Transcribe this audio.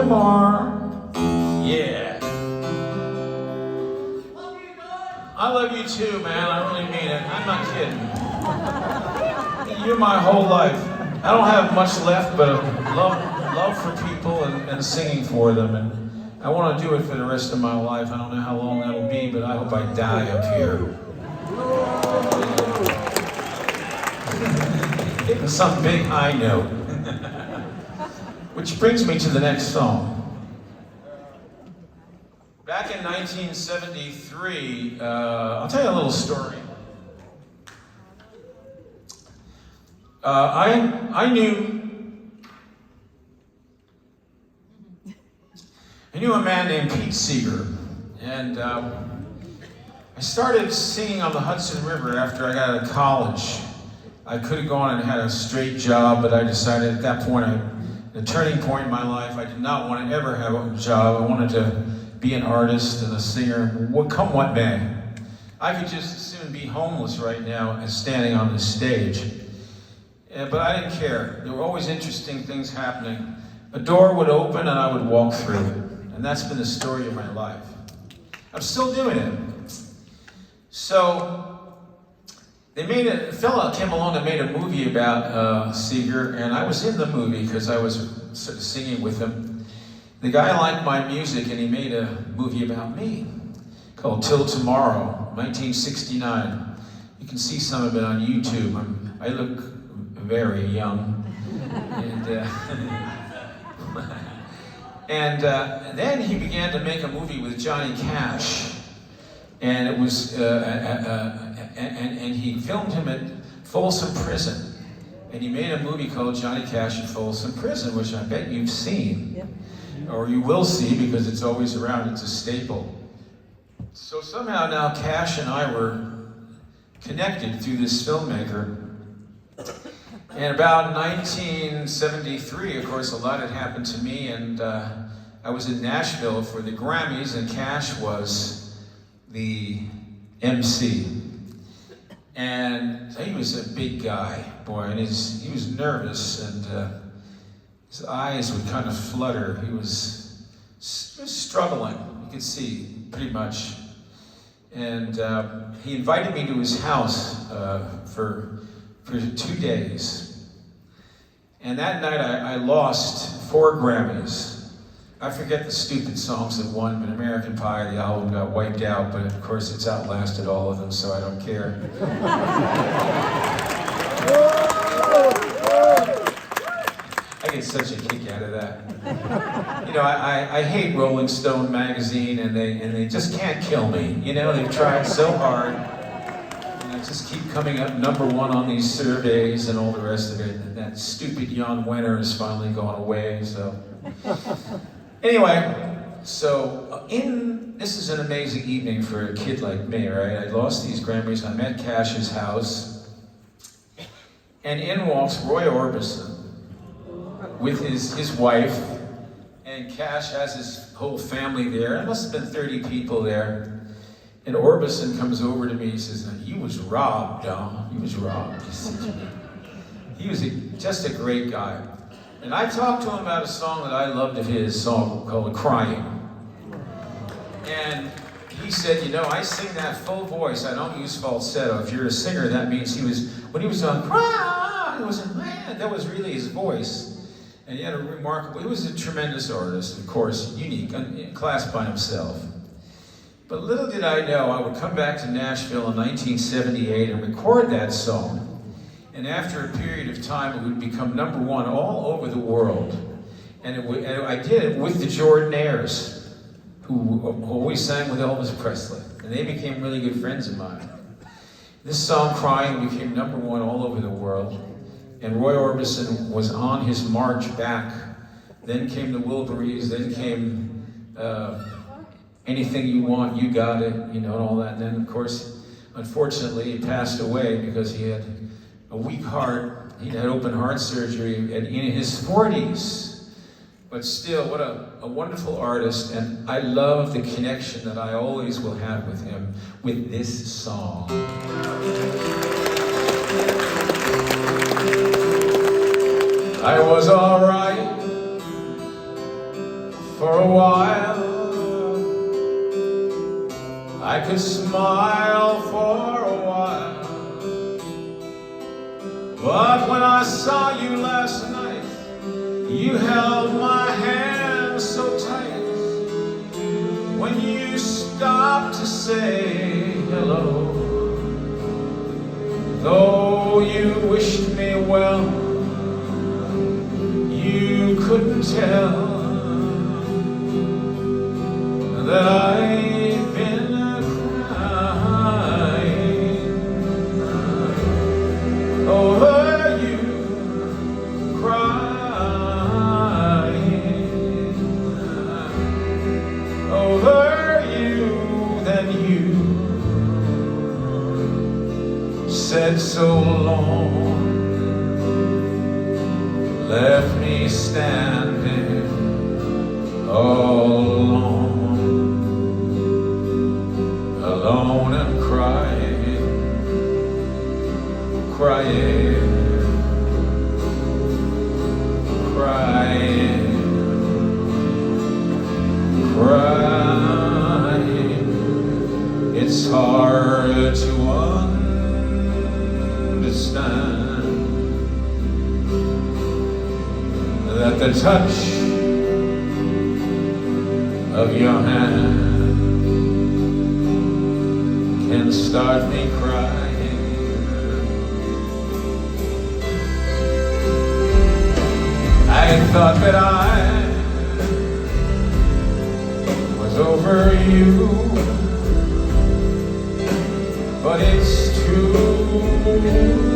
tomorrow. Yeah. I love you too, man. I really mean it. I'm not kidding. You're my whole life. I don't have much left, but love for people and singing for them. And I want to do it for the rest of my life. I don't know how long that'll be, but I hope I die up here. Hitting some big high note. Which brings me to the next song. Back in 1973, I'll tell you a little story. I knew a man named Pete Seeger, and I started singing on the Hudson River after I got out of college. I could have gone and had a straight job, but I decided at that point, a turning point in my life, I did not want to ever have a job. I wanted to be an artist and a singer, come what may. I could just as soon be homeless right now as standing on this stage. But I didn't care. There were always interesting things happening. A door would open and I would walk through it. And that's been the story of my life. I'm still doing it. So, a fella came along and made a movie about Seeger, and I was in the movie because I was sort of singing with him. The guy liked my music, and he made a movie about me called Till Tomorrow, 1969. You can see some of it on YouTube. I look very young. And then he began to make a movie with Johnny Cash. And it was, and he filmed him at Folsom Prison. And he made a movie called Johnny Cash at Folsom Prison, which I bet you've seen. Yep. Or you will see because it's always around, it's a staple. So somehow now Cash and I were connected through this filmmaker. And about 1973, of course, a lot had happened to me, and I was in Nashville for the Grammys, and Cash was the MC. And he was a big guy, boy, and he was nervous, and his eyes would kind of flutter. He was struggling, you could see, pretty much. And he invited me to his house for 2 days. And that night I lost 4 Grammys. I forget the stupid songs that won, but American Pie, the album, got wiped out, but of course it's outlasted all of them, so I don't care. I get such a kick out of that. You know, I hate Rolling Stone magazine, and they just can't kill me. You know, they've tried so hard. Just keep coming up number 1 on these surveys and all the rest of it. And that stupid Jan Wenner is finally gone away, so. Anyway, so this is an amazing evening for a kid like me, right? I lost these Grammys, I'm at Cash's house, and in walks Roy Orbison with his wife, and Cash has his whole family there. There must have been 30 people there. And Orbison comes over to me, he says, "You was robbed, Don. You was robbed." He said to me. He was just a great guy. And I talked to him about a song that I loved of his, song called Crying. And he said, you know, I sing that full voice, I don't use falsetto. If you're a singer, that means when he was on Cry, it was, man, that was really his voice. And he had he was a tremendous artist, of course, unique, in class by himself. But little did I know, I would come back to Nashville in 1978 and record that song. And after a period of time, it would become number 1 all over the world. And I did it with the Jordanaires, who always sang with Elvis Presley. And they became really good friends of mine. This song, Crying, became number 1 all over the world. And Roy Orbison was on his march back. Then came the Wilburys, then came Anything You Want, You Got It, you know, and all that. And then, of course, unfortunately, he passed away because he had a weak heart. He had open heart surgery in his 40s. But still, what a wonderful artist. And I love the connection that I always will have with him with this song. I was all right For a while I could smile for a while, but when I saw you last night, you held my hand so tight. When you stopped to say hello, though you wished me well, you couldn't tell that I've been crying over you, crying over you. Then you said so long, left me standing all alone, alone and crying, crying, crying, crying. It's hard to understand that the touch of your hand can start me crying. I thought that I was over you, but it's too